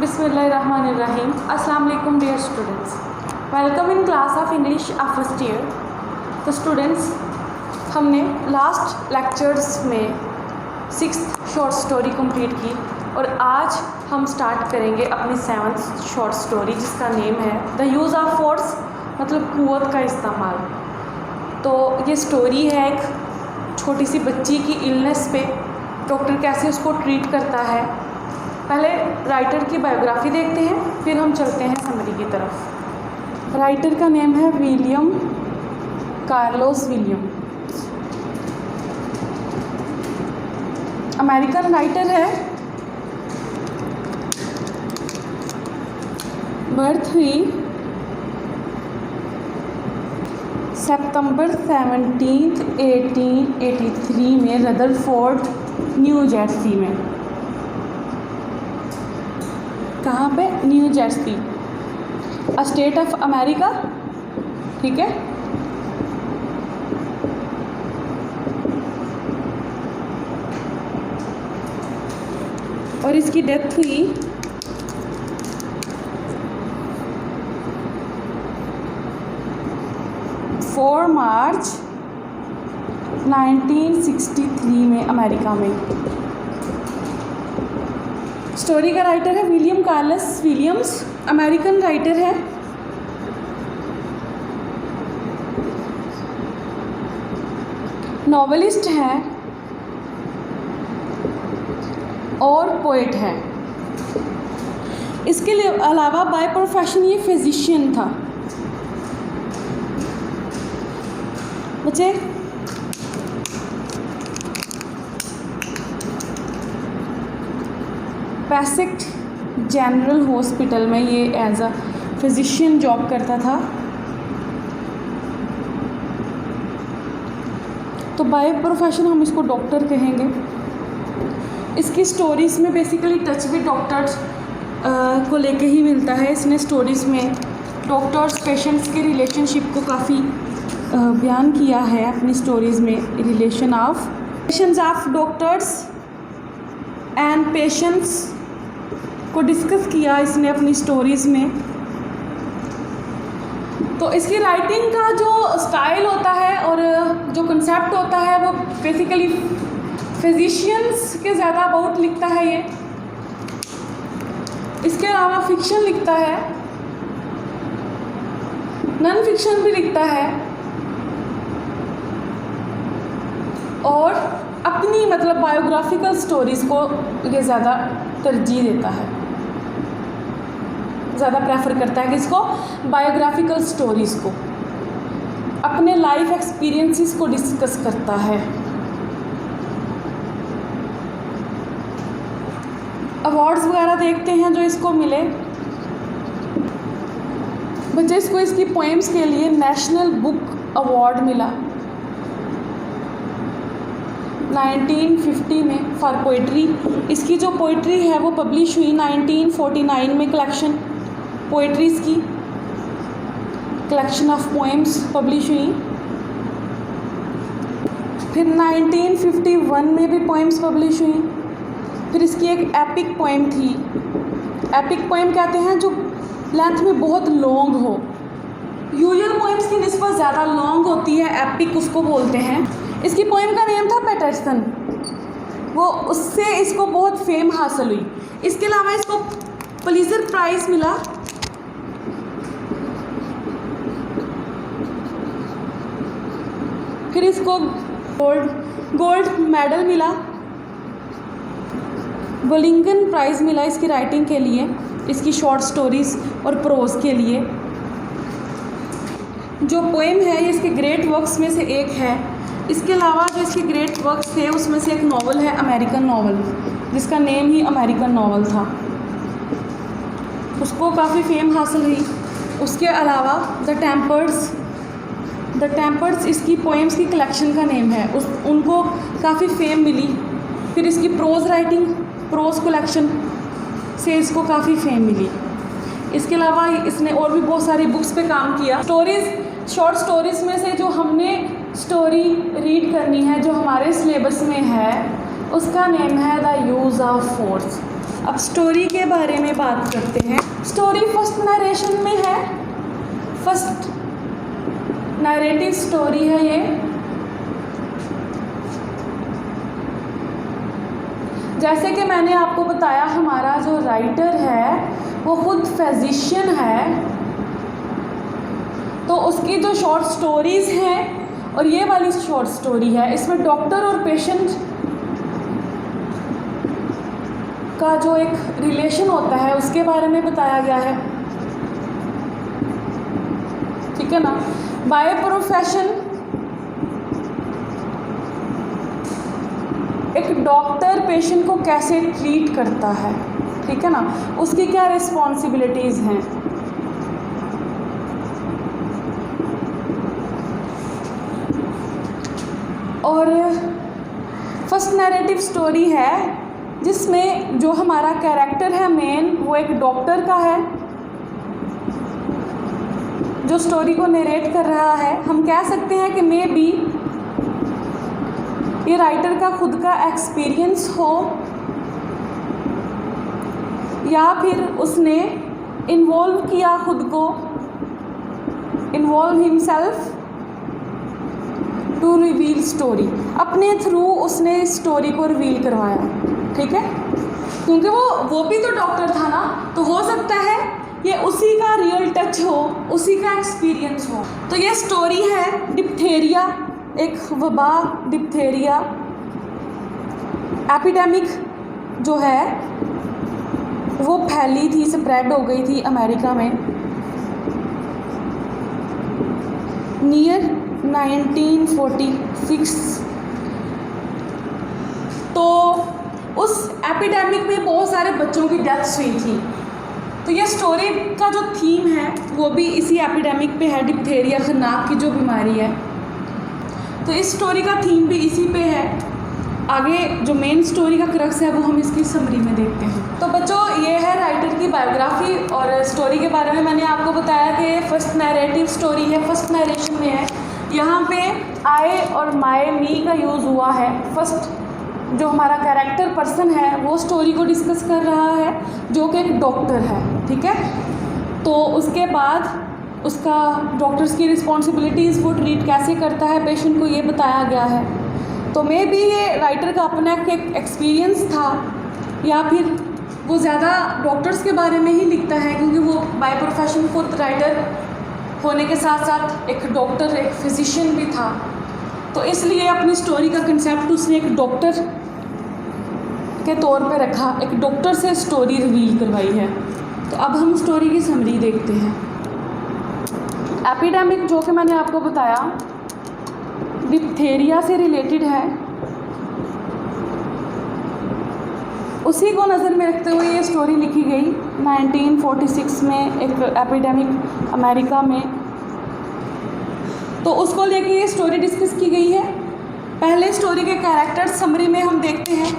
बिस्मिल्लाहिर्रहमानिर्रहीम। अस्सलाम वालेकुम dear students, welcome in class of English of first year. तो स्टूडेंट्स, हमने लास्ट लेक्चर्स में 6th शॉर्ट स्टोरी कंप्लीट की और आज हम स्टार्ट करेंगे अपनी 7th शॉर्ट स्टोरी जिसका नेम है द यूज़ ऑफ फोर्स, मतलब क़ुव्वत का इस्तेमाल। तो ये स्टोरी है एक छोटी सी बच्ची की इलनेस पे डॉक्टर कैसे उसको ट्रीट करता है। पहले राइटर की बायोग्राफी देखते हैं, फिर हम चलते हैं समरी की तरफ। राइटर का नेम है William Carlos William, American writer है। बर्थ हुई सितंबर 17, 1883 में रदरफोर्ड, न्यू जर्सी में। कहाँ पे? New Jersey, state of America. ठीक है। और इसकी डेथ हुई 4 मार्च 1963 में अमेरिका में। स्टोरी का राइटर है William Carlos Williams, American writer है। नॉवेलिस्ट है और पोएट है। इसके लिए अलावा बाय प्रोफेशन ये फिजिशियन था। बच्चे, पैसिक जनरल हॉस्पिटल में ये एज अ फिजिशियन जॉब करता था। तो बाय प्रोफेशन हम इसको डॉक्टर कहेंगे। इसकी स्टोरीज़ में बेसिकली टच विद डॉक्टर्स को लेके ही मिलता है। इसने स्टोरीज़ में डॉक्टर्स पेशेंट्स के रिलेशनशिप को काफ़ी बयान किया है अपनी स्टोरीज़ में। Relations of doctors and patients को डिस्कस किया इसने अपनी स्टोरीज़ में। तो इसकी राइटिंग का जो स्टाइल होता है और जो कंसेप्ट होता है वो बेसिकली फिजिशियंस के ज़्यादा बहुत लिखता है ये। इसके अलावा फिक्शन लिखता है, नॉन फिक्शन भी लिखता है और अपनी मतलब बायोग्राफिकल स्टोरीज़ को ये ज़्यादा तरजीह देता है, ज़्यादा प्रेफर करता है कि इसको बायोग्राफिकल स्टोरीज़ को, अपने लाइफ एक्सपीरियंसेस को डिस्कस करता है। अवार्ड्स वगैरह देखते हैं जो इसको मिले। बच्चे, इसको इसकी पोएम्स के लिए नेशनल बुक अवार्ड मिला 1950 में फॉर पोइट्री। इसकी जो पोइट्री है वो पब्लिश हुई 1949 में। कलेक्शन पोइट्रीज़ की कलेक्शन ऑफ पोएम्स पब्लिश हुई। फिर 1951 में भी पोएम्स पब्लिश हुई। फिर इसकी एक एपिक पोएम थी। एपिक पोएम कहते हैं जो लेंथ में बहुत लॉन्ग हो। यूजुअल पोएम्स की निस्बत ज़्यादा लॉन्ग होती है, एपिक उसको बोलते हैं। इसकी पोएम का नेम था पैटरसन। वो उससे इसको बहुत फेम हासिल हुई। इसके अलावा इसको पुलित्ज़र प्राइज़ मिला। फिर इसको गोल्ड मेडल मिला। बुलिंगन प्राइज़ मिला इसकी राइटिंग के लिए, इसकी शॉर्ट स्टोरीज़ और प्रोज़ के लिए। जो पोएम है ये इसके ग्रेट वर्क्स में से एक है। इसके अलावा जो इसके ग्रेट वर्क्स थे उसमें से एक नॉवल है, अमेरिकन नॉवल, जिसका नेम ही अमेरिकन नॉवल था। उसको काफ़ी फेम हासिल हुई। उसके अलावा द टेम्पर्स इसकी पोएम्स की कलेक्शन का नेम है। उनको काफ़ी फेम मिली। फिर इसकी प्रोज़ कलेक्शन से इसको काफ़ी फेम मिली। इसके अलावा इसने और भी बहुत सारी बुक्स पे काम किया। शॉर्ट स्टोरीज़ में से जो हमने स्टोरी रीड करनी है, जो हमारे सिलेबस में है, उसका नेम है द यूज़ ऑफ फोर्स। अब स्टोरी के बारे में बात करते हैं। स्टोरी फर्स्ट नरेशन में है, फर्स्ट नैरेटिव स्टोरी है ये। जैसे कि मैंने आपको बताया, हमारा जो राइटर है वो खुद फिजिशियन है, तो उसकी जो शॉर्ट स्टोरीज़ हैं और ये वाली शॉर्ट स्टोरी है, इसमें डॉक्टर और पेशेंट का जो एक रिलेशन होता है उसके बारे में बताया गया है, ठीक है ना। बाय प्रोफेशन एक डॉक्टर पेशेंट को कैसे ट्रीट करता है, ठीक है ना, उसकी क्या रिस्पॉन्सिबिलिटीज़ हैं। और फर्स्ट नैरेटिव स्टोरी है जिसमें जो हमारा कैरेक्टर है मेन, वो एक डॉक्टर का है जो स्टोरी को नरेट कर रहा है। हम कह सकते हैं कि मे बी ये राइटर का खुद का एक्सपीरियंस हो, या फिर उसने इन्वॉल्व किया खुद को, involve himself to reveal story, अपने थ्रू उसने स्टोरी को रिवील करवाया, ठीक है, क्योंकि वो भी तो डॉक्टर था ना, तो हो सकता है ये उसी का रियल टच हो, उसी का एक्सपीरियंस हो। तो ये स्टोरी है डिप्थेरिया, एक वबा डिप्थेरिया एपिडेमिक जो है वो फैली थी, स्प्रेड हो गई थी अमेरिका में नियर 1946। तो उस एपिडेमिक में बहुत सारे बच्चों की डेथ्स हुई थी। तो ये स्टोरी का जो थीम है वो भी इसी एपिडेमिक पे है, डिप्थेरिया खन्नाक की जो बीमारी है। तो इस स्टोरी का थीम भी इसी पे है। आगे जो मेन स्टोरी का क्रक्स है वो हम इसकी समरी में देखते हैं। तो बच्चों, ये है राइटर की बायोग्राफी, और स्टोरी के बारे में मैंने आपको बताया कि फर्स्ट नैरेटिव स्टोरी है, फर्स्ट नरेशन में है। यहाँ पे आई और माय मी का यूज़ हुआ है। फर्स्ट जो हमारा कैरेक्टर पर्सन है वो स्टोरी को डिस्कस कर रहा है, जो कि एक डॉक्टर है, ठीक है। तो उसके बाद उसका डॉक्टर्स की रिस्पॉन्सिबिलिटीज़, वो ट्रीट कैसे करता है पेशेंट को, ये बताया गया है। तो मे बी ये राइटर का अपना एक एक्सपीरियंस था, या फिर वो ज़्यादा डॉक्टर्स के बारे में ही लिखता है, क्योंकि वो बाय प्रोफेशन खुद राइटर होने के साथ साथ एक डॉक्टर, एक फिजिशियन भी था। तो इसलिए अपनी स्टोरी का कंसेप्ट उसने एक डॉक्टर के तौर पे रखा, एक डॉक्टर से स्टोरी रिवील करवाई है। तो अब हम स्टोरी की समरी देखते हैं। एपिडेमिक जो कि मैंने आपको बताया डिप्थेरिया से रिलेटेड है, उसी को नज़र में रखते हुए ये स्टोरी लिखी गई 1946 में, एक एपिडेमिक अमेरिका में। तो उसको लेके ये स्टोरी डिस्कस की गई है। पहले स्टोरी के कैरेक्टर समरी में हम देखते हैं।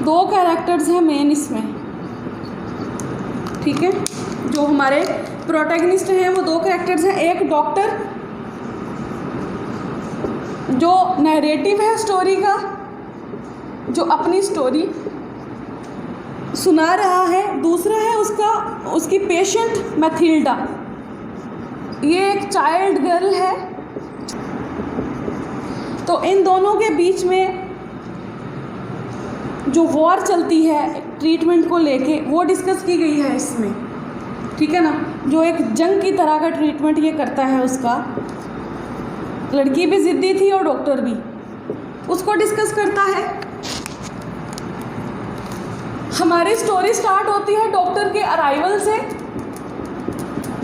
दो कैरेक्टर्स हैं मेन इसमें, ठीक है। जो हमारे प्रोटैगनिस्ट हैं वो दो कैरेक्टर्स हैं। एक डॉक्टर जो नैरेटिव है स्टोरी का, जो अपनी स्टोरी सुना रहा है। दूसरा है उसकी पेशेंट मैथिल्डा, ये एक चाइल्ड गर्ल है। तो इन दोनों के बीच में जो वॉर चलती है ट्रीटमेंट को लेके, वो डिस्कस की गई है इसमें, ठीक है ना। जो एक जंग की तरह का ट्रीटमेंट ये करता है उसका। लड़की भी ज़िद्दी थी और डॉक्टर भी, उसको डिस्कस करता है। हमारी स्टोरी स्टार्ट होती है डॉक्टर के अराइवल से।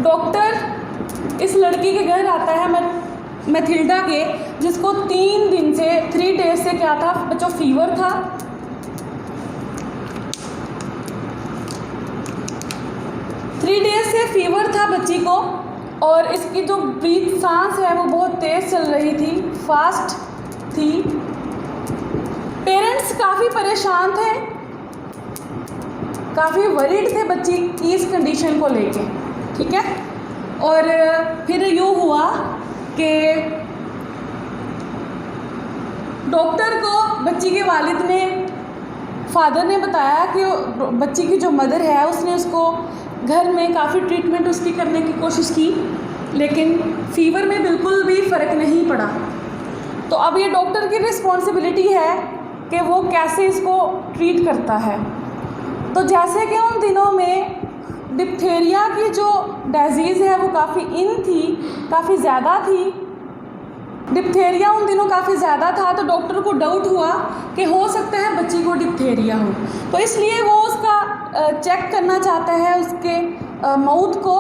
डॉक्टर इस लड़की के घर आता है, मैथिल्डा के, जिसको 3 डेज से क्या था बच्चों, फीवर था। से फीवर था बच्ची को, और इसकी जो ब्रीथ सांस है वो बहुत तेज़ चल रही थी, फास्ट थी। पेरेंट्स काफ़ी परेशान थे, काफ़ी वरीड थे बच्ची की इस कंडीशन को लेके, ठीक है। और फिर यूँ हुआ कि डॉक्टर को बच्ची के वालिद ने, फादर ने बताया कि बच्ची की जो मदर है उसने उसको घर में काफ़ी ट्रीटमेंट उसकी करने की कोशिश की, लेकिन फ़ीवर में बिल्कुल भी फ़र्क नहीं पड़ा। तो अब ये डॉक्टर की रिस्पॉन्सिबिलिटी है कि वो कैसे इसको ट्रीट करता है। तो जैसे कि उन दिनों में डिप्थेरिया की जो डिजीज़ है वो काफ़ी इन थी, काफ़ी ज़्यादा थी, डिप्थेरिया उन दिनों काफ़ी ज़्यादा था, तो डॉक्टर को डाउट हुआ कि हो सकता है बच्ची को डिप्थेरिया हो। तो इसलिए वो उसका चेक करना चाहता है उसके माउथ को।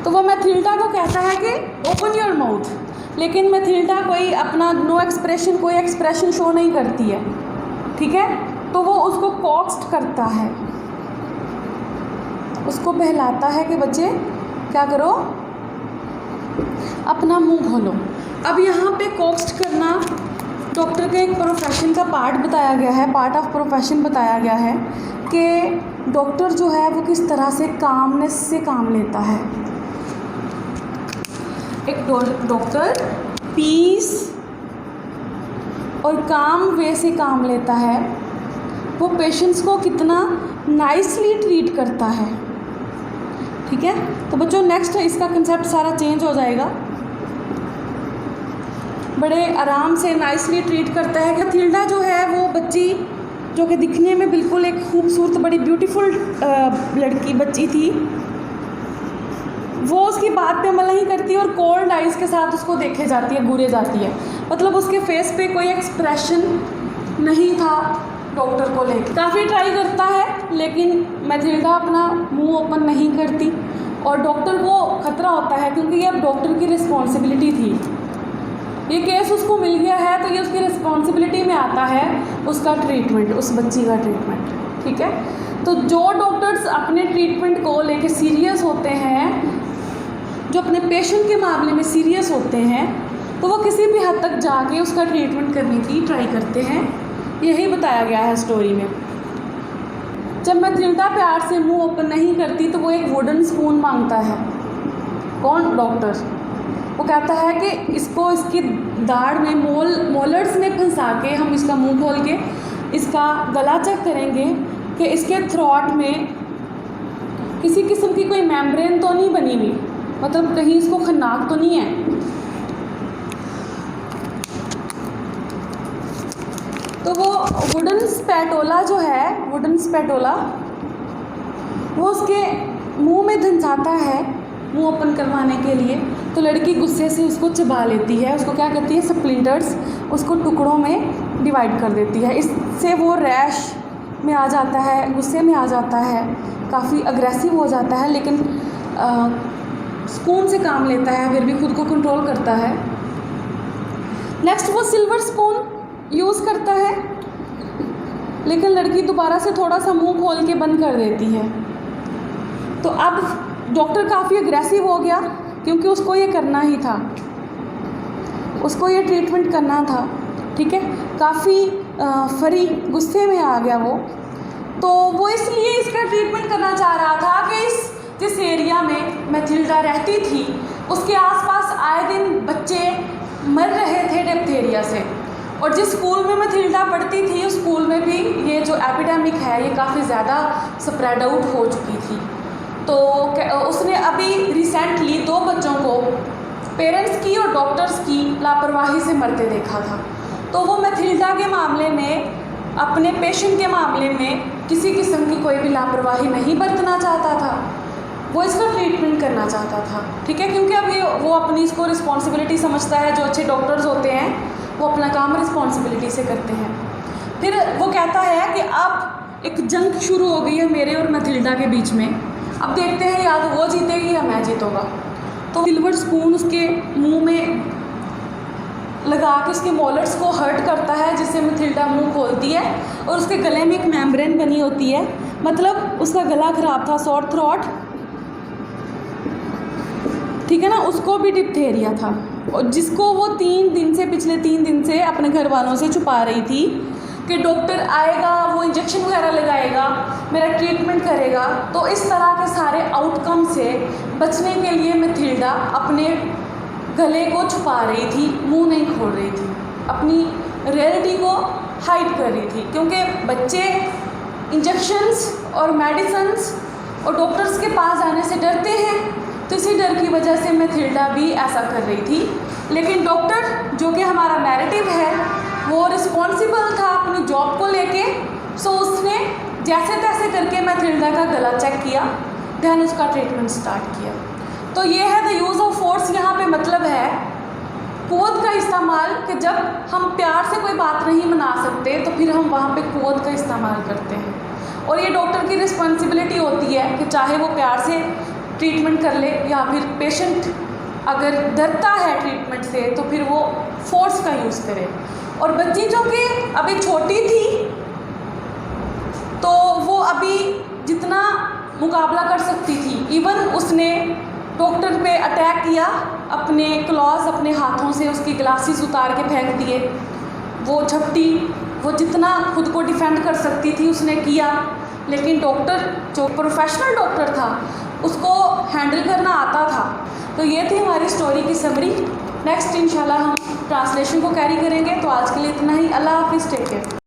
तो वो मैथिल्डा को कहता है कि ओपन योर माउथ, लेकिन मैथिल्डा कोई अपना नो एक्सप्रेशन, कोई एक्सप्रेशन शो नहीं करती है, ठीक है। तो वो उसको कॉक्स्ट करता है, उसको बहलाता है कि बच्चे क्या करो, अपना मुंह खोलो। अब यहाँ पे कॉक्स्ट करना डॉक्टर के एक प्रोफेशन का पार्ट बताया गया है, पार्ट ऑफ प्रोफेशन बताया गया है कि डॉक्टर जो है वो किस तरह से कामनेस से काम लेता है। एक डॉक्टर पीस और काम वे से काम लेता है, वो पेशेंट्स को कितना नाइसली ट्रीट करता है, ठीक है। तो बच्चों नेक्स्ट इसका कंसेप्ट सारा चेंज हो जाएगा, बड़े आराम से नाइसली ट्रीट करता है। मैथिल्डा जो है वो बच्ची जो कि दिखने में बिल्कुल एक खूबसूरत बड़ी ब्यूटीफुल लड़की बच्ची थी, वो उसकी बात पे अमल नहीं करती और कोल्ड आइज़ के साथ उसको देखे जाती है, घूरे जाती है, मतलब उसके फेस पे कोई एक्सप्रेशन नहीं था डॉक्टर को लेकर। काफ़ी ट्राई करता है लेकिन मैथिल्डा अपना मुंह ओपन नहीं करती और डॉक्टर को ख़तरा होता है क्योंकि ये अब डॉक्टर की रिस्पॉन्सिबिलिटी थी। ये केस उसको मिल गया है तो ये उसकी रिस्पॉन्सिबिलिटी में आता है उसका ट्रीटमेंट, उस बच्ची का ट्रीटमेंट, ठीक है। तो जो डॉक्टर्स अपने ट्रीटमेंट को लेके सीरियस होते हैं, जो अपने पेशेंट के मामले में सीरियस होते हैं, तो वो किसी भी हद तक जाके उसका ट्रीटमेंट करने की ट्राई करते हैं। यही बताया गया है स्टोरी में। जब मैथिल्डा प्यार से मुंह ओपन नहीं करती तो वो एक वुडन स्पून मांगता है। कौन? डॉक्टर। वो कहता है कि इसको इसकी दाढ़ में मोलर्स में फंसा के हम इसका मुंह खोल के इसका गला चेक करेंगे कि इसके थ्रोट में किसी किस्म की कोई मेम्ब्रेन तो नहीं बनी हुई, मतलब कहीं इसको खन्नाक तो नहीं है। तो वो वुडन स्पैटोला जो है, वुडन स्पैटोला वो उसके मुंह में धंसाता है मुंह ओपन करवाने के लिए। तो लड़की गुस्से से उसको चबा लेती है, उसको क्या करती है, स्प्लिंटर्स, उसको टुकड़ों में डिवाइड कर देती है। इससे वो रैश में आ जाता है, गुस्से में आ जाता है, काफ़ी अग्रेसिव हो जाता है, लेकिन स्पून से काम लेता है, फिर भी खुद को कंट्रोल करता है। नेक्स्ट वो सिल्वर स्पून यूज़ करता है, लेकिन लड़की दोबारा से थोड़ा सा मुंह खोल के बंद कर देती है। तो अब डॉक्टर काफ़ी अग्रेसिव हो गया क्योंकि उसको ये करना ही था, उसको ये ट्रीटमेंट करना था, ठीक है। काफ़ी फरी गुस्से में आ गया वो। तो वो इसलिए इसका ट्रीटमेंट करना चाह रहा था कि जिस एरिया में मैथिल्डा रहती थी उसके आसपास आए दिन बच्चे मर रहे थे डिप्थेरिया से, और जिस स्कूल में मैथिल्डा पढ़ती थी उस स्कूल में भी ये जो एपिडेमिक है ये काफ़ी ज़्यादा स्प्रेड आउट हो चुकी थी। तो उसने अभी रिसेंटली 2 बच्चों को पेरेंट्स की और डॉक्टर्स की लापरवाही से मरते देखा था। तो वो मैथिल्डा के मामले में, अपने पेशेंट के मामले में किसी किस्म की कोई भी लापरवाही नहीं बरतना चाहता था, वो इसका ट्रीटमेंट करना चाहता था, ठीक है। क्योंकि अब ये वो अपनी इसको रिस्पॉन्सिबिलिटी समझता है। जो अच्छे डॉक्टर्स होते हैं वो अपना काम रिस्पॉन्सिबिलिटी से करते हैं। फिर वो कहता है कि अब एक जंग शुरू हो गई है मेरे और मैथिल्डा के बीच में, अब देखते हैं या तो वो जीतेगी या मैं जीतूँगा। तो सिल्वर स्पून उसके मुंह में लगा के उसके मोलर्स को हर्ट करता है, जिससे मैथिल्डा मुंह खोलती है और उसके गले में एक मेम्ब्रेन बनी होती है, मतलब उसका गला ख़राब था, सॉर थ्रोट, ठीक है ना। उसको भी डिप्थेरिया था और जिसको वो पिछले 3 दिन से अपने घर वालों से छुपा रही थी कि डॉक्टर आएगा, वो इंजेक्शन वगैरह लगाएगा, मेरा ट्रीटमेंट करेगा। तो इस तरह के सारे आउटकम से बचने के लिए मैथिल्डा अपने गले को छुपा रही थी, मुंह नहीं खोल रही थी। अपनी रियलिटी को हाइड कर रही थी, क्योंकि बच्चे इंजेक्शंस और मेडिसिन्स और डॉक्टर्स के पास जाने से डरते हैं, तो इसी डर की वजह से मैथिल्डा भी ऐसा कर रही थी। लेकिन डॉक्टर, जो कि हमारा नैरेटिव है, वो रिस्पॉन्सिबल था अपनी जॉब को लेके, सो उसने जैसे तैसे करके मैथिल्डा का गला चेक किया, दैन उसका ट्रीटमेंट स्टार्ट किया। तो ये है द यूज़ ऑफ फोर्स। यहाँ पे मतलब है कुव्वत का इस्तेमाल, कि जब हम प्यार से कोई बात नहीं मना सकते तो फिर हम वहाँ पे कुव्वत का इस्तेमाल करते हैं। और ये डॉक्टर की रिस्पॉन्सिबिलिटी होती है कि चाहे वो प्यार से ट्रीटमेंट कर ले या फिर पेशेंट अगर डरता है ट्रीटमेंट से तो फिर वो फोर्स का यूज़ करे। और बच्ची जो कि अभी छोटी थी, तो वो अभी जितना मुकाबला कर सकती थी, इवन उसने डॉक्टर पे अटैक किया, अपने क्लॉज अपने हाथों से उसकी ग्लासेस उतार के फेंक दिए, वो झपटी, वो जितना खुद को डिफेंड कर सकती थी उसने किया। लेकिन डॉक्टर, जो प्रोफेशनल डॉक्टर था, उसको हैंडल करना आता था। तो ये थी हमारी स्टोरी की समरी। नेक्स्ट इंशाल्लाह हम ट्रांसलेशन को कैरी करेंगे। तो आज के लिए इतना ही। अल्लाह हाफिज़, टेक केयर।